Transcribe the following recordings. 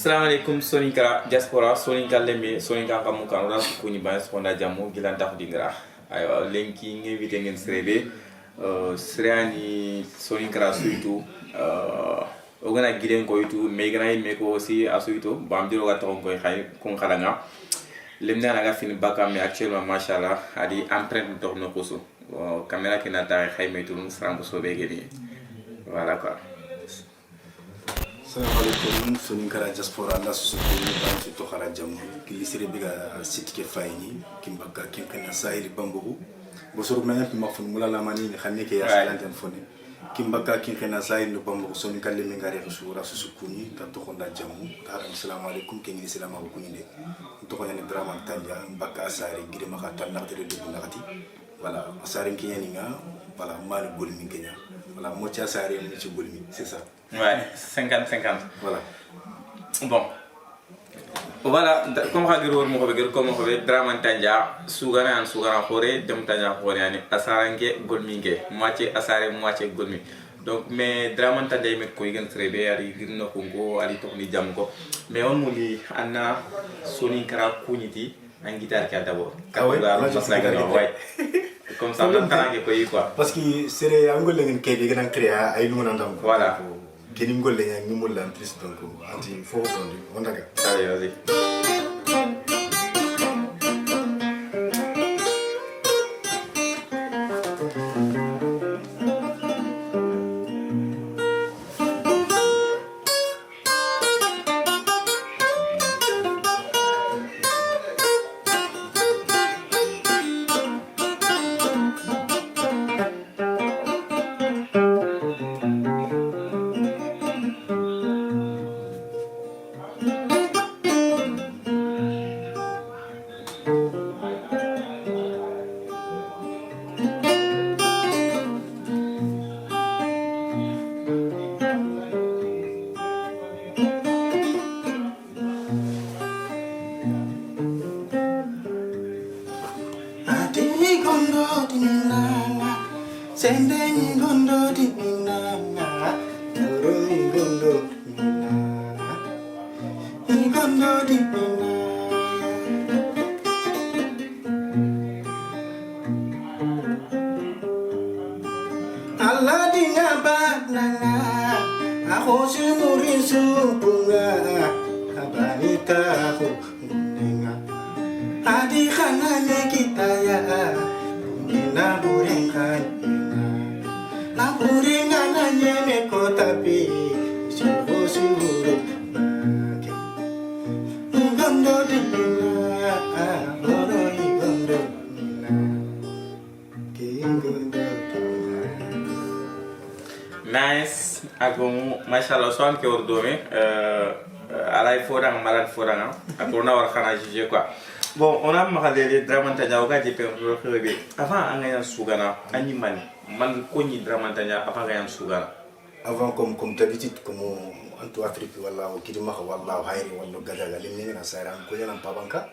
Assalamualaikum soninka diaspora soninka lembe soninka kamu kan ora ko ni ba sponda jamu gilan tax dingra ayo lenki invité ngeen srebe sreani soninka suitu ogana gilen ko itu megana me ko aussi asuito bam diro ga ton ko xay ko xalanga lemna na ga fin baka mais actuellement machallah adi empreinte dox no ko caméra ki na tay xay metu srambo so be gedi voilà quoi. Assalamualaikum soninka diaspora la susukuni bantu to xara jamu ki sire biga site ke fayni kimbaka kinkana sayri bambugu bo sorug na ñap ma fun mulala mani ni xamne ke ya salanten fone kimbaka kinkana sayri no bambugu soninka le mingare sura susukuni ta to xonda jamu ta assalamualaikum ke ngi salama ko ni de to ko ñane drama tanja mbaka sayri gide ma ka tan nakte de nakati voilà sayri ki ñani nga voilà mal gol mi ngenya voilà mo tia sayri mi ci gol mi c'est ça. Ouais, 50-50. Voilà. Bon. Voilà, comme Hagiro Mohamed, comme Mohamed, Dramantanja, Sugana and Sugana Hore, Demtanja Horeani, Asarange, Golminge, moitié Asare, moitié Golmi. Donc, mais Dramantanja me Koigan Trebe, Ali Grino Congo, Ali Tokni Jamko. Mais on mouli Anna Soninkara Kuniti, un guitare qui a d'abord. Comme ça, on a quoi. Parce que c'est un golden qui est grand créé à Ilmunandam. Voilà. Kini ngole ya ngimula antis donc anti fo fondi on daga allez vas-y. Sending gondo di minanga, turun gondo minanga, gondo di minanga. Allah di ngabananga, aku sumurin supunga, abanita aku gunenga, adi kanane kita ya, ina burengkan. Uringana nyeme ko tapi suhu suhu bagi gondo di mina oroi gondo mina gondo. Nice agomu mashallah son ke ordome alay forang malade forang akona war khana jije quoi. Bon, on a marqué les Dramantanja au cas de Pérou. Avant, on a un sougana, animal. Man koni Dramantanja avant un sougana. Avant, comme d'habitude, comme en tout Afrique, voilà, au Kidima, voilà, Haïri, voilà, Gadaga, les Nina, Saran, Koyan, Pabanka,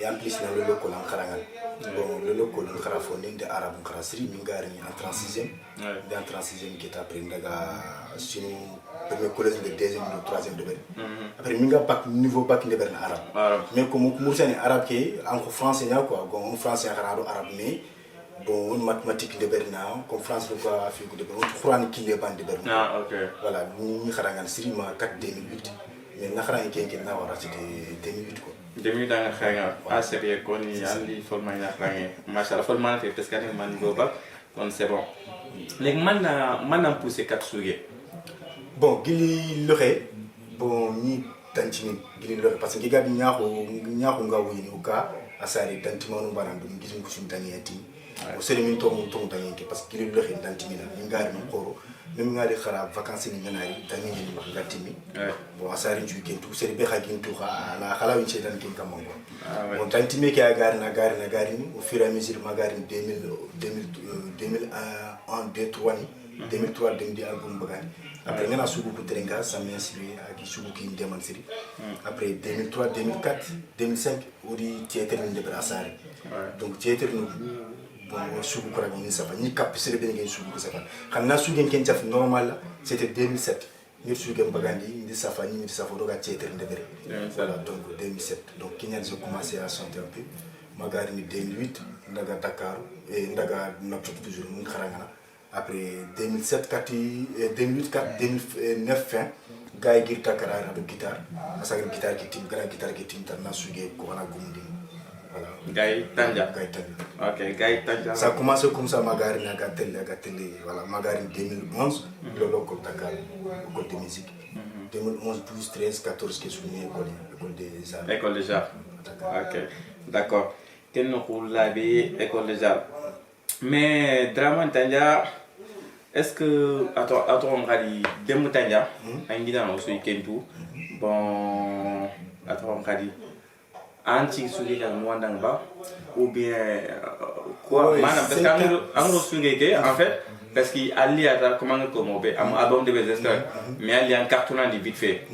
et en plus, dans le local en Karangan. Bon, le local en Karafonin, des Arabes en Karasri, Mingari en 36e, dans 36e qui est après Ndaga, sur le premier collège, le deuxième, le troisième de Bel. Après, Minga, niveau bac de Bel arabe. Mais comme Moussani arabe qui est en français, quoi, en français, arabe, mais. Bon, une mathématique de Bernard, comme France, le quoi, Afrique de Bernard, on croit qu'il est ban de Bernard. Ah, ok. Voilà, nous, nous avons un série 4 2008. Mais nous avons un qui est c'était 2008. 2008 dans le ah, c'est bien connu, Andy Folman, Machallah, Folman, c'est parce qu'il y a un man global, donc c'est bon. Les man ont poussé 4 souliers. Bon, Gili Loré, bon, ni Tantini, Gili Loré, parce que Giga Nyahunga, oui, au cas, à ça, les Tantimano Barandum, Gizum Taniati. Au cérémonie ton tangi parce qu'il est le rentantimina ngari no koro même ngari khara vacances ni ngari tangi ni magatimi bon asari ju kentu seri be khagin tu la khala wi chetan kin kamongo bon tantimi ki agari na gari ni au fur et à mesure magari 2000 en 2003 ni 2003 demdi album bagani après ngana sugu ko terenga ça m'inspiré à qui sugu ki demande série après 2003 2004 2005 odi théâtre ni de asari donc théâtre no bon sugu ko ragni ça va ni cap c'est bien sugu ko ça va xamna sugu ken tiaf normal c'était 2007 ngir suuke bagandi ndi safani ndi safo doga tieter ndebere. Voilà donc 2007 donc Kenya j'ai commencé à chanter un peu magari ni 2008 ndaga Dakar et ndaga naptu toujours mun kharangana après 2007 kati 2008 4 2009 fin gay gir Dakar avec guitare asagir guitare qui tim grand guitare qui tim tan na suuge ko wana gumdi. Voilà Gaï Tanja. Ok, Gaï Tanja. Ça a commencé comme ça, Magari Nagatele, voilà, Magari 2011, le local Dakar, l'école de musique. 2011 plus 13, 14 qui est souligné l'école des arts. École des arts. Ok, d'accord. Quel nom pour la vie, école des arts. Mais Draman Tanja, est-ce que, attends, on va dire, Demo Tanja, un guidon aussi, Kentou, bon, attends, on va dire. Anti suge kan mwandang ba ou bien quoi manam parce que angro suge ke en fait parce qu'il ali ata comment comme be am album de Bezester mais ali en cartonnant vite fait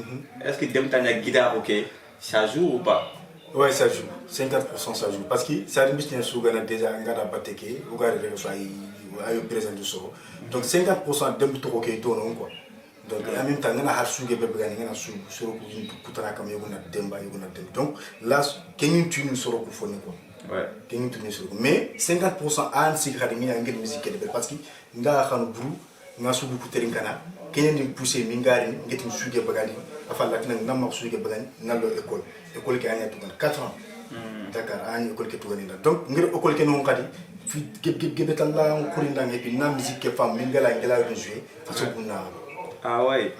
est-ce que dem tanya guitare OK ça joue ou pas? Ouais, ça joue 50% ça joue parce que ça dit bien souvent déjà ngada bateke ou gare so ay présent du solo donc 50% dem to OK to non quoi. Donc en même temps on a harsuge be bagani ngana su soro ko kutana kam yoguna demba yoguna dem donc là kenyu tunu soro ko foni quoi ouais kenyu tunu soro mais 50% an si khadi mi ngel musique de parce que nda khanu bru nga su bu terinkana kenyen di pousser mi ngari ngeti suge bagani afa latna ngam suge bagani ngallo école ki anya tukan 4 ans Dakar an école ki tukan donc ngir école ki non khadi fi gebe talla on kurinda ngepi na musique femme mi ngala ngela jouer façon buna. Ah ouais,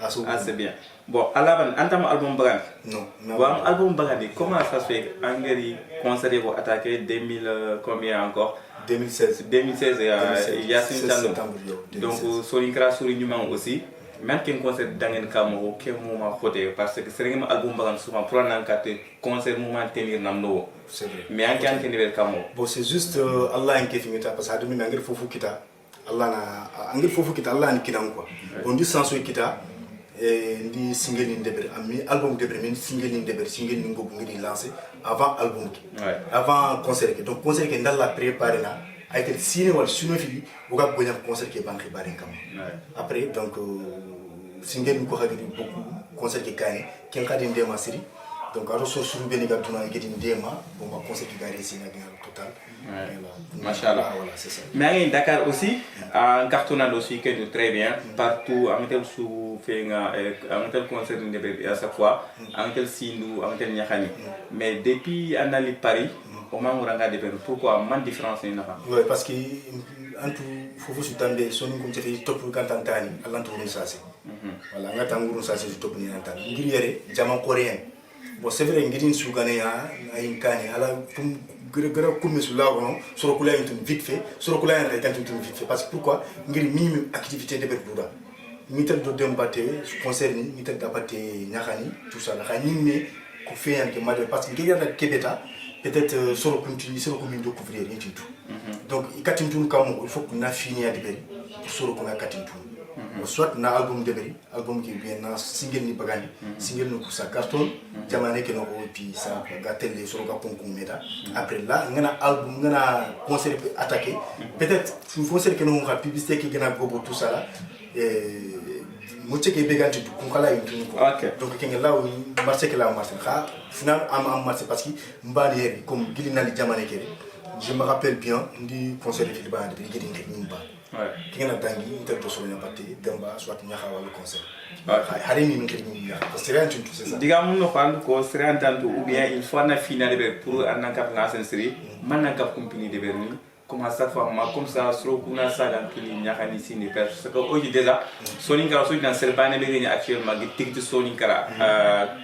c'est bien. Bon, alors, en termes album Bagani. Non. Bon, album Bagani, comment ça se fait? Angeri, concert vous attaqué 2000 combien encore? 2016. 2016 il y a 5 ans. Donc, Solinkra Sourinuman aussi. Même qu'un concert d'Angen Kamo, quel moment côté parce que c'est un album Bagani souvent pour un concert moment tenir namno. C'est vrai. Mais en quel tenir Kamo? Bon, c'est juste Allah en qui parce que Adumi Angeri Fofu Kita. Allah na angel fofu kita Allah ni kinam quoi on dit sans kita ndi single ni deber ami album deber men single ni deber single ni ngobu ngi lancer avant album ki avant concert ki donc concert ki ndalla préparer là a été signé wal suno fi bu ga gonya concert ki banki bare kam après donc single ni ko xadi beaucoup concert ki kane ken xadi ndema série donc alors sur beni ga tuna ngi ndema bon ma concert ki gari signé total. Machallah. Voilà, c'est ça. Mais à Dakar aussi, en cartonnant aussi, que de très bien, partout, en tel sous fait en tel concert à chaque fois, en tel sinou, en tel nyakani. Mais depuis en allant Paris, comment on regarde pourquoi man différence n'est pas? Oui, parce que en tout, faut vous soutenir, son nom comme c'est top quand t'entends, à l'entour de ça c'est. Voilà, on attend que ça c'est top ni entend. Ngiriere, diamant coréen. Bon, c'est vrai, ngirine sougane a une canne, à la gara comme cela sur le couleur vite fait sur le couleur vite fait parce que pourquoi ngir minimum activité de berbuda mitel do dembaté concert ni mitel dabaté nyakani tout ça la xani ko fait que madame parce que ngir na kebeta peut-être sur le continue sur le commune de couvrir rien du tout donc ikatintu kam il faut que na fini à de beri sur le couleur katintu soit na album de beri album qui bien na single ni bagani single no sa carton jamane ke no et puis ça gatel les sur le capon meta après là ngana album ngana concert attaqué peut-être une concert que nous on publicité qui gana gobo tout ça là moitié que béganti du konkala une donc que là où marché que là marché ha final am marché parce que mbali comme gilina li jamane ke je me rappelle bien ndi concert de Filiba de gidi ngi ba qui est dangi interto sur une partie demba soit nyaka wala concert hari ni ngi ni parce que rien tout c'est ça diga mun no xal ko sere entanto ou bien il faut na finale pour en cap la série man cap compagnie de berni comment ça forma comme ça sur kuna saga kili nyaka ni sini parce que aujourd'hui déjà Soninka so dans serbane be ni actuellement gi tigti Soninka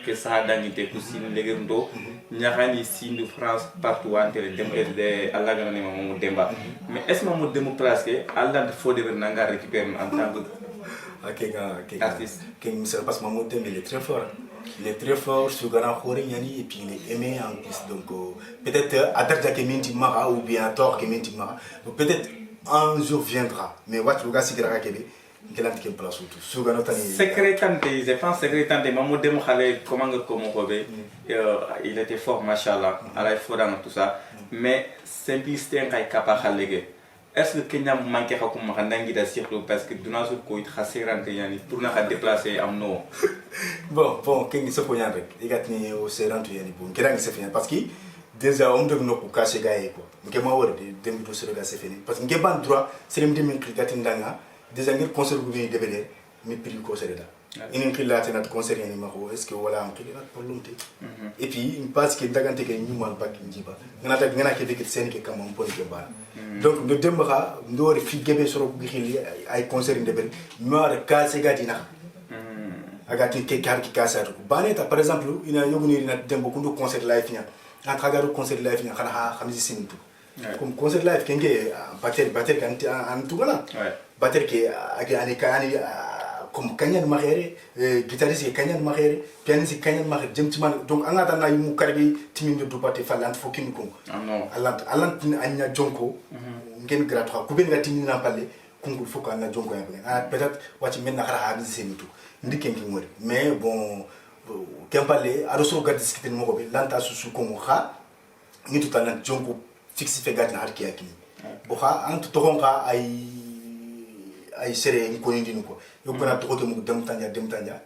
que ça dangi te kusine legendo nyaka ni sini France partout entre dem de Allah gana ni mo demba mais est-ce que mo demu place que Allah de faut de nanga récupérer en tant que artiste que monsieur parce que Mamoud il est très fort. Il est très fort sur Ghana Khoreyani et puis il est aimé en plus donc peut-être à Darja Keminti Mara ou bien à Tor Keminti Mara peut-être un jour viendra mais what le gars si Ghana Kebe quel est le place tout sur Ghana tani secrétante je pense secrétante Mamoud Demo Khale comment il était fort machallah à la fois dans tout ça mais simplicité ngai capable. est-ce que Kenya manque hakum makandangi da surtout parce que duna sur ko it khasiran que yani pour na déplacer am no bon kengi sofo yan rek igatni o serantu yani bon kirangi se fini parce que déjà on devno ko caché gaay ko nge ma wor de dem do sero ga se fini parce que nge ban droit serem de min krigati ndanga déjà ngir concert bu ni debele mi prix ko sereda inin khilati nat concert yani mako est-ce que wala am khilati pour lumte et puis parce que dagante ke nyumal bak njiba ngana tak ngana ke dikit sen ke kam on pon ke ba donc no demba kha ndori fi gebe soro bu khili ay concert debele ma de caché gati na agati ke kar ki kasa ko baneta par exemple ina yoguni na dembo kundu concert live nya en tragar concert live nya khana ha khamisi sinitu comme concert live kenge batterie kan an tugala batterie ke agi ani kani comme kanyan makhere guitariste kanyan makhere pianiste kanyan makhere jemtiman donc angata na yumu karbi timindo do batte falant fokin ko alant anya jonko ngen gratuit ko ben ngati ni na palle kungul foka na jonko ya peut-être wati men na khara ha sinitu ndikenki ngori mais bon kempale aroso ga discuter mo ko be lanta susu ko mo kha ni tout an jonko fixe fe gat na har ki yakini bo kha an to honka ay sere ko ni dinu ko yo ko na to ko mo dem tanja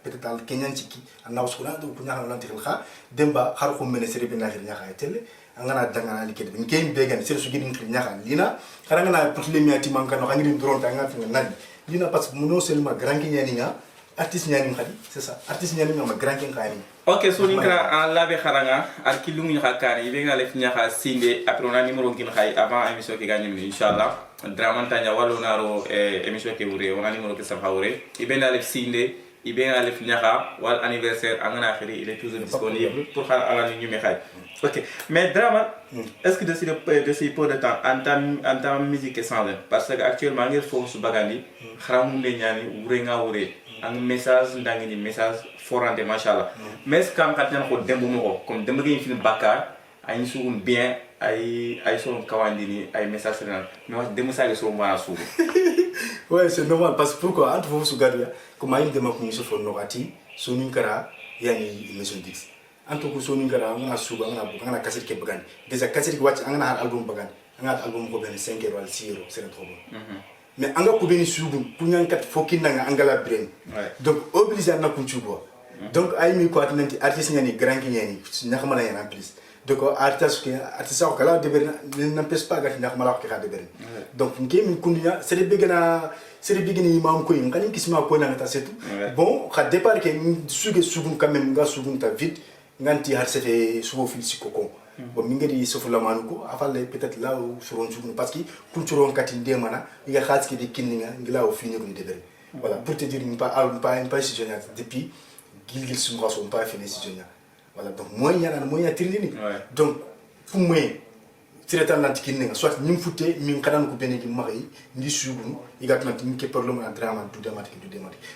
peut-être al kenyan ciki an na usukuna do ko nyaaka lanti kha demba har ko mene sere be na khir nyaaka tele angana dangana likede bin kay be gan sere su gidin khir nyaaka lina khara ngana portele miati man kan no ngiri dron ta ngati nan lina parce que non seulement grand kenyani nga artiste nyani khadi c'est ça artiste nyani ma grand ken khani ok so ni kra an labe kharanga ar ki lungu khakari be ngale fi nyaka sinde après on a numéro kin khay avant émission ki gagné inshallah draman tanya walo naro émission ki wure on a numéro ki sa hawre ibe ngale sinde ibe ngale fi nyaka wal anniversaire angana khiri il est toujours disponible pour khar ala ni nyumi khay ok mais draman est-ce que de ces peu de temps en temps musique sans parce que actuellement ngir fo su bagandi kharamu be nyani wure nga wure un message ndangini message forante machallah mais quand katna ko dembu moko comme dembu ngi film bakar ay suun bien ay son kawandini ay message renal mais wax dembu sa so ma su ouais c'est normal parce que pourquoi entre vous su gadia comme ay dem ko ni so fo nokati so ni kara yani émission dix entre ko so ni kara ngana su ba ngana kaset ke bagandi déjà kaset ke wacc ngana album bagandi ngana album ko ben 5 euro 6 euro c'est trop bon mais anga ko beni sugun kunyan kat fokinda nga angala brain donc obligé na kunchugo donc ay mi ko atlanti artiste ñani grand ñani ñaxama la yan en plus donc artiste ko kala de berna n'empêche pas gat ñaxama la ko de berna donc ngi min kundunya c'est de bigini imam ko ngani kisma ko na ta setu bon xa départ ke sugun quand même nga sugun ta vite nganti har c'était subo fil sikoko bon mingeri sofula manuko afalle peut-être là où suron sugun parce que kulturon kati ndemana iga khatski de kinninga ngila o fini ko de voilà pour te dire pas saisonnière depuis gilgil sumra sont pas fini saisonnière voilà donc moyen trilini donc pour moi c'est le l'antikinninga soit nim futé min kadan ko benegi mari ndi sugun iga tan ke problème en drama du dématique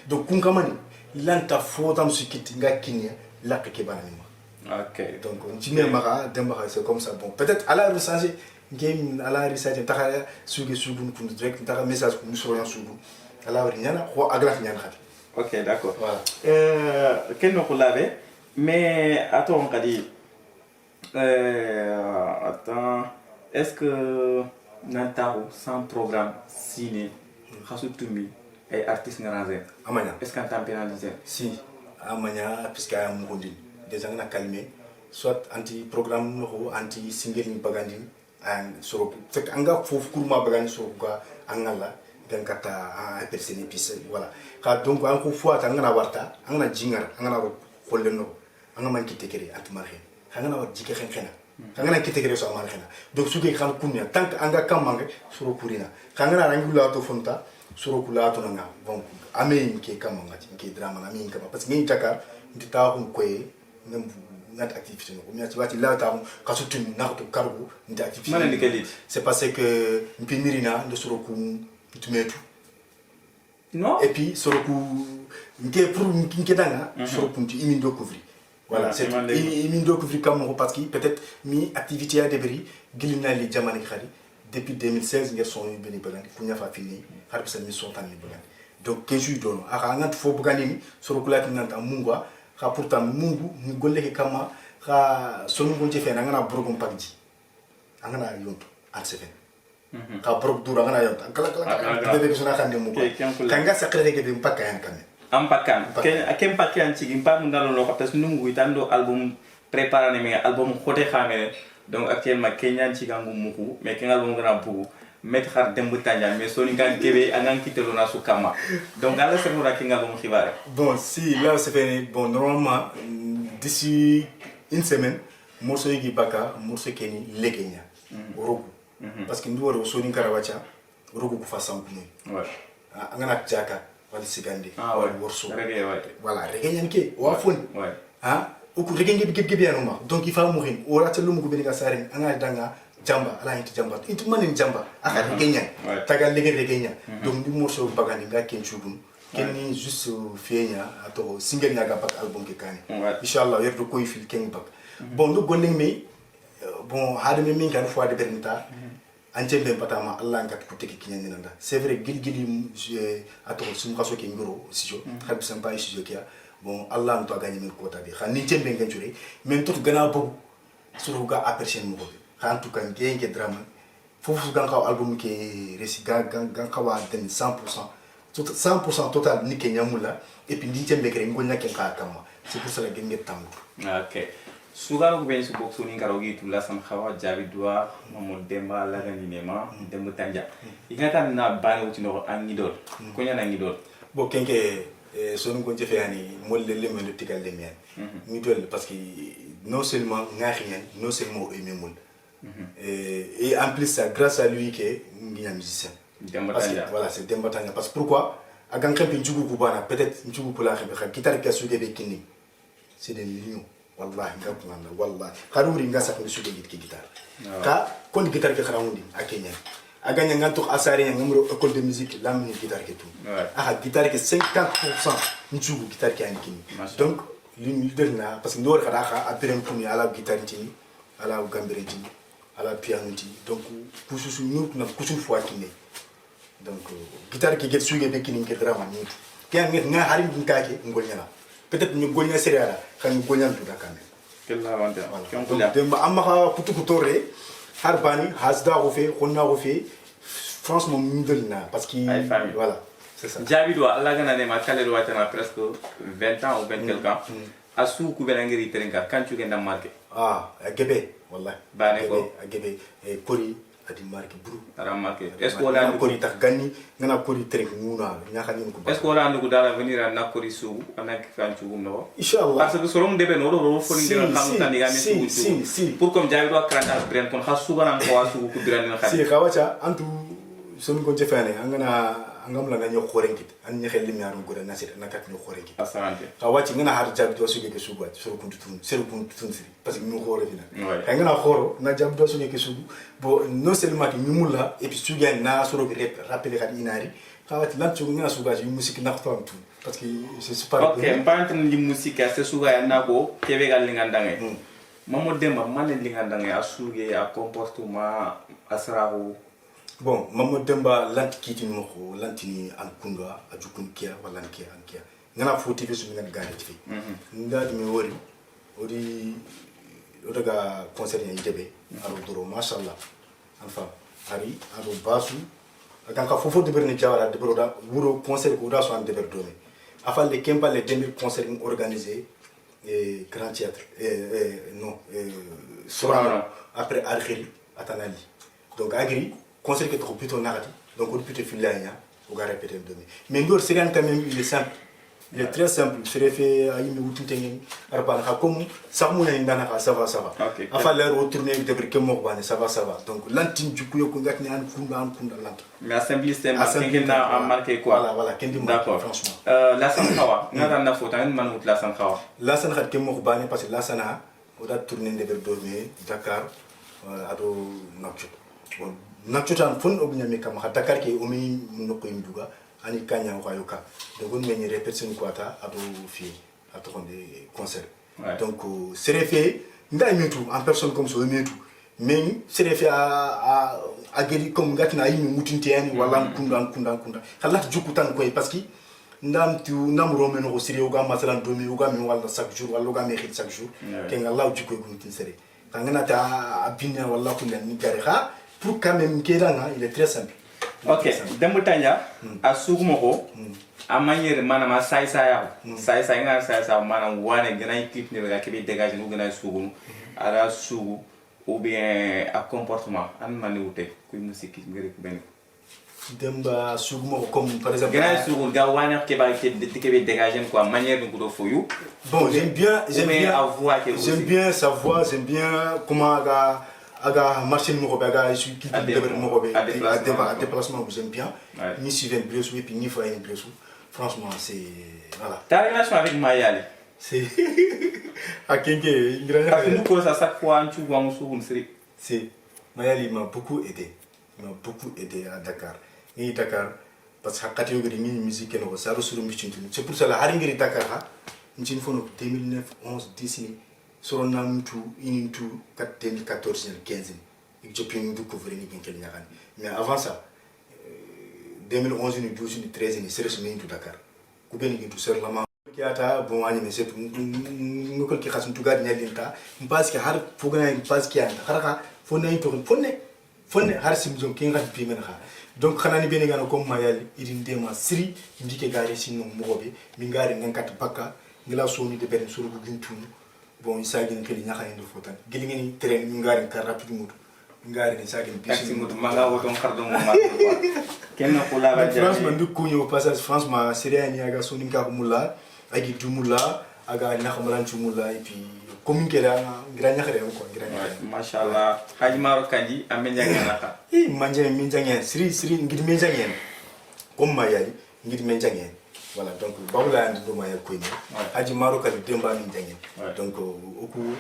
donc kun kamani lanta fotam sukiti nga kinya la ke banani. Ok. Donc on dit même c'est comme ça. Bon, peut-être à la recherche, game à la recherche, t'as suivi sugun pour direct, t'as message pour nous sur un sugun. À la rien, quoi, agraf rien. Ok, d'accord. Voilà. Quel nom vous l'avez? Mais attends, on a dit. Attends, est-ce que Nantaro sans programme ciné, Khasutumi et artiste nganazé? Amanya. Est-ce qu'on t'a pénalisé? Si, Amanya, puisqu'il y a un moundi. Des gens qui ont calmé, soit anti-programme, anti-single ni bagandi, sur c'est que anga faut kurma bagandi sur quoi angala, donc kata personne épice, voilà. Car donc encore fois angana warta, angana jingar, angana koleno, angana man kitekere anti-marhe, angana war jike khenkena, angana kitekere so amarhena. Donc ce qui est quand kumia, tant anga kamang sur kurina, angana rangula to fonta, sur kula to nanga, bon, amen qui kamanga, qui drama, amen kama, parce que ni takar, ni tahu kwe notre activité c'est parce que Mirina de Soroku non et puis Soroku pour Nkedanga Soroku imindo couvrir voilà c'est imindo couvrir comme parce que peut-être mi activité à débris Gilina les Jamani Khari depuis 2016 ils sont venus pour n'y avoir fini har bisa mi sont tani donc 15 jours dono aka ngat fo bugani Soroku la tinanta mungwa ka pourtant mungu ni golle ke kama ka sonu gonje fe ngana burgum pagji angana yonto at seven ka brok dura ngana yo kala kala de sona kan mu ko kanga sakre ke bim pakka yan kan am pakkan kem pakkan ci gimpa mun dalo lo ko tas num guitando album préparé mais album khote xamé donc actuellement kenyan ci gangu muku mais ken album grand pour mettre xar dembu tanja mais soni kan kebe angan kitelo na su kama donc ala se mura ken album xibare bon si là c'est fini bon normalement d'ici une semaine morceau yi baka morceau keni legenya rogu parce que ndoro soni karawacha rogu ku fasam ku ouais angana jaka wala sigandi wala worso reggae ouais voilà reggae ke wa fon ouais oku reggae gibi yanuma donc il faut mourir ora telu mu ko benika saren anga danga jamba ala inti jamba inti manin jamba aka reggae tagal reggae donc du morceau bagani ga ken chubun kenni juste fienya ato single nyaga pak album ke kani inshallah yerdo koy fil ken pak bon do gondeng me bon hade me min kan fois de bernita anje be patama allah ngat ko teki kinyani nanda c'est vrai gilgili ato sum kaso ke ngoro sijo xab samba sijo kia bon allah nto gagné min kota bi xani tembe ngeen jure men tout gana bobu suru ga apprécier mo ko xan tout kan genge drama fofu gan xaw album ke resi gan xawa den 100% total ni kenya mula et puis ndi tembe kere ngol nyaken ka kama c'est pour cela genge tamu ok sugaro ben su bokso ni ngarogi tu la sam xawa jabi doa momo demba la gani nema dem tanja ingata na bani wuti no an ngidol ko nyana ngidol bo kenke sonu ko jefe yani molle le mel tigal le mien ngidol parce que non seulement ngariyen non seulement aimé mol et en plus ça grâce à lui que ngi musicien voilà c'est Demba Tanja parce que pourquoi a gan kampi njugu kubana peut-être njugu kula xebe xam guitare ka suge be kinni c'est des millions wallahi ngakuna wallahi kharuri ngasa ko suge guitare ka kon guitare ke kharamundi akenya aganya nganto asari ngamro école de musique lamini guitare ke tout aha guitare ke 50% njugu guitare ke anikini donc lui derna parce que ndor khada kha abrem puni ala guitare tini ala gambere tini ala piano tini donc kususu nous na kusun fois kinni donc guitare qui get suge be kinin ke drama ni kian nga harim din kake ngolnyana peut-être ñu golnya seriala kan ñu golnya du dakane kella wante kian ko dem amma ha kutu kutore harbani hasda ko fe khonna ko fe franchement mudelna parce que voilà c'est ça jabi do alla gana ne ma kale do watana presque 20 ans ou 20 quelque ans asu ku benangiri terenka kan tu genda marqué gebe wallahi bane ko gebe kori adi marqué bru ara marqué est ce que wala kori tak ganni ngana kori terek nguna nyaka ni ko est ce que wala ndu dala venir na kori su anak kan tu no inshallah parce que solom debe no do fo ni dina xam tan diga mi su pour comme jabi do krata brand kon khasu bana ko wasu ko birani na si kawacha antu son ko jefane angam la nyo khorenkit an ni xel lim yaru gore nasir nakat nyo khorenkit asante kawachi ngana har jabi do suge ke sugu so kuntu tun sel kuntu tun siri parce que ñu xoro dina ngana xoro na jabi do suge ke sugu bo non seulement ñu mulla et puis suge na soro ke rappeler khat inari kawachi lan sugu ngana suga ci musique na xto am tout parce que c'est super ok mbant ni musique c'est suga ya nako kebe gal lingandange mamo demba man lingandange asuge a comportement asrahu bon mamo demba lanti kiti moko lantini an kunda ajukun kia wala ankia ngana foti be sumi ngana gari fi ndadi mi wori odi odaga concert ya jebe aro doro mashallah enfin ari aro basu akanka fofo de berne jawara de broda wuro concert ko da so an de berdome afal le kempa le 2000 concert organisé et grand théâtre non Sorano après Algérie atanali donc agri concert que trop plutôt narratif donc on peut te filer là on va répéter demain mais nous c'est quand même il est simple il est très simple c'est fait à une routine tengue arba comme ça mon indana ça va enfin leur retourner de briquet mo bane ça va donc l'antine du coup ko gatni an kunda lant mais à simplicité a marqué quoi voilà kendi d'accord franchement la sankawa ngata na fota man mut la sankawa la san khat ke mo bane parce que la sana on a tourner de dormir Dakar ado nakchut bon nakchutan fon obunyami kam ha Dakar ke omi noko induga ani kanya ko ayoka donc on meni répétition kwata ado fi atonde concert donc c'est fait nda mitu en personne comme ça mitu mais c'est fait à geli comme gatina yimi mutinte yani wala kunda kala jukutan ko parce que ndam tu nam romeno ko siri oga masalan domi oga mi wala chaque jour wala oga mi xit chaque jour ke ngalla jukko ko tin sere tangana ta abinna wala ko len ni gare ha pour quand même Kédanga, il est très simple. Ok, Demba Tanja, à Sougmoko, à manière manama saïsa, saïsa, saïsa, manam, one, grenade clip, ne qui dégage, nous grenade Sougou, à la Sougou, ou bien à comportement, à manouté, que musique qui me récupère. Demba Sougmoko, comme par exemple. Grenade Sougou, Gawana qui va dégager, quoi, manière de coup for you. Bon, j'aime bien sa voix, j'aime bien comment aga marché mo ko aga su ki mo ko déplacement que j'aime bien ni Steven Blessou et puis ni Faye Blessou franchement c'est voilà ta relation avec Mayali c'est à Kenke parce que nous pour ça chaque fois tu vois on sur une série c'est Mayali m'a beaucoup aidé à Dakar ni Dakar parce que hakati ngiri ni musique no ça resuru mi c'est pour ça la hari ngiri Dakar ha ni fono 2009 11 10 sur un an tout in tout 2014 15 et j'ai pu découvrir ni quelqu'un ñakan mais avant ça 2011 ni 12 ni 13 ni c'est resté tout Dakar ku ben ni tout seul lama ki ata bon ani mais c'est ngol ki xasun tuga ni linta parce que har fogana parce que anta haraka fonna to fonne har sim jom ki ngat bi men ha donc xana ni ben ngana comme mayal idin dema siri ndike gari sinu mogobe mi ngari ngankat bakka ngila soni de ben suru bu gintu bon isagin keli ñaxane do fotan gili ngeni train ngari car rapide mutu ngari ni sagin taxi mutu manga woton xardo mo ma kenno ko la ba franchement ndu ko ñew passage franchement série ni aga soni ka ko mulla agi dumula aga ñaxamalan ci mulla et puis comme kera ngira ñaxare ko ngira machallah haji maro kanji amé ñanga naka manje min jangen siri ngir min jangen comme mayali ngir min jangen voilà donc babula andi do maya ko ni haji maro kali demba min jangen donc oku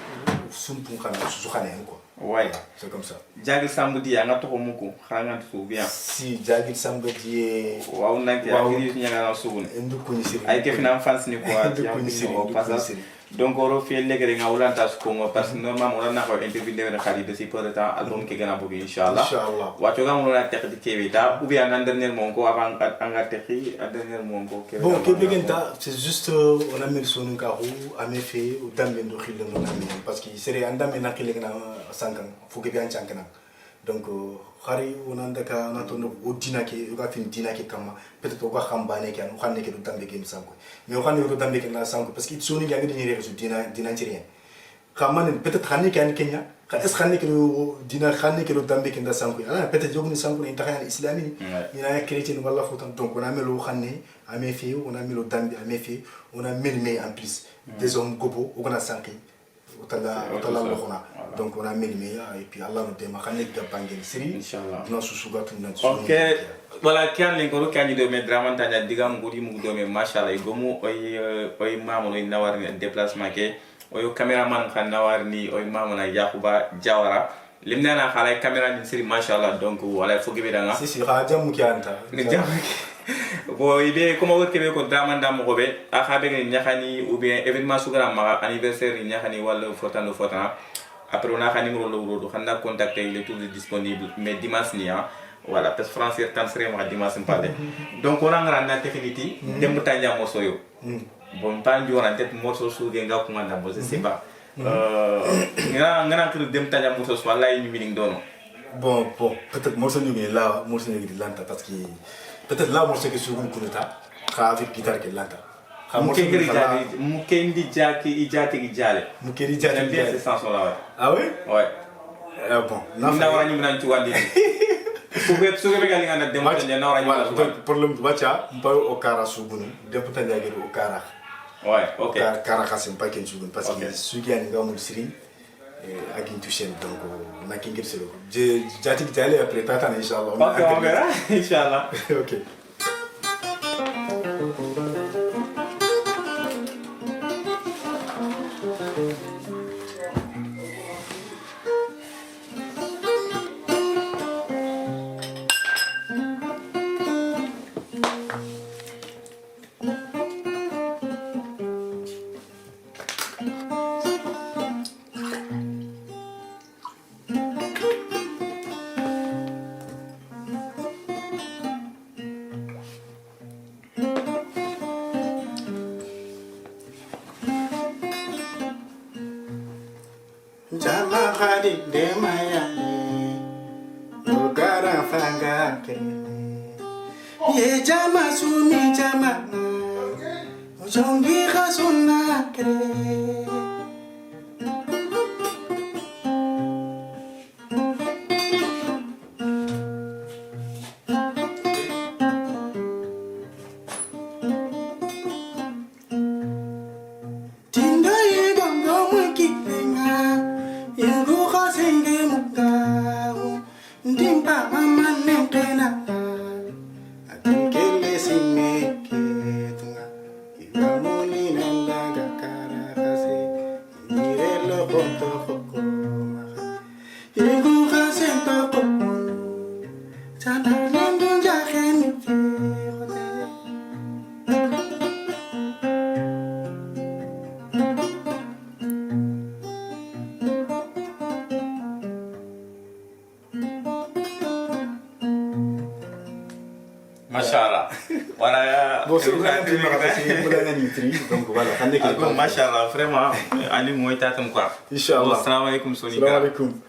sumpu xana su xane quoi ouais c'est comme ça jagil sambudi ya nga to muko xanga to bien si jagil sambudi waaw nak ya ngir ñanga na sugun ndu ko ni siri ay ke fina fans ni quoi ya ko passage donc oro fi legere nga ulanta ko mo parce que normalement on a ko interview de xali de si peu de temps album ki gëna bëgg inshallah wato ga mo la tek di kewi ta ou bien en dernier mon ko avant anga tekki en dernier mon ko bon ke begenta c'est juste on a mis son carreau a me fait au dambe ndo xil no na parce que c'est andam na xil na sankan fu ke bien chankana donc xari on anda ka na to no odina ke ga fin dina ke kama peut-être ko xambane ke no xanne ke do dambe ke sanko mais on xanne do dambe ke na sanko parce que soni nga ngi ni dina ci rien xamane peut-être xanne ke an Kenya est-ce xanne ke dina xanne ke do dambe ke na sanko ala peut-être jogni sanko ni taxana islami ni na chrétien wala fotan donc on a melo xanne amé fi on a melo dambe amé fi on a melmé en plus des hommes gobo on a sanki otala lokhona donc on a melmé et puis Allah nous dema xanne ga bangel siri inshallah na susuga tunna ok voilà kian lengoro kani do me dramantanya digam gudi mu do me machallah gomu oy mamono nawar déplacement ke oyo cameraman kan nawar ni oy mamona yakuba jawara limna na xalay camera ni siri machallah donc wala fogi be danga si ha jamu ki anta ni jamu bo ide comme wot kebe ko dramanda mo gobe a xabe ni ñaxani ou bien événement sugara ma anniversaire ni ñaxani wala fotano après on a un numéro de l'eau, on a contacté, il est toujours disponible, mais dimanche ni voilà, parce que français quand serait moi dimanche pas donc on a un grand technique, des montagnes à morceau. Bon, pas du on a peut-être morceau sur genga comme on a posé, c'est pas. On a que des montagnes à morceau soit là une meaning donne. Bon, peut-être morceau ni là, morceau ni lanta parce que peut-être là morceau que sur une kunta, avec guitare que lanta. Mukendi jaki ijati gijale. Mukendi jati j'aime bien ces chansons là. Ah oui? Ouais. Bon, na wara nyimna ntuwandi. Suge be galinga na demo tanya na wara nyimna. Problème bacha mpa okara subunu. Demo tanya gero okara. Ouais, OK. Okara kasim pa ken subunu parce que sugi ani ngamul siri agin touchen donc na kingir selo. Je jati gijale après tata inshallah. OK, on verra inshallah. OK. Jama khadi de mayale Baran fanga ye jama sumi jama jongi khasuna kre Tinda ye gongo mukilenga Yengu khasenge mukau Ndimpa mama nentena Atikele simeke tunga Iwamuni nandanga karakase Nirelo konto foko Yengu khasento kopo Chana landu jakeni fiyote Machallah. Voilà. Bon, c'est donc voilà. Machallah, vraiment, Ali Moïta, quoi. Inch'Allah. Assalamu alaikum, Sonika. Assalamu alaikum.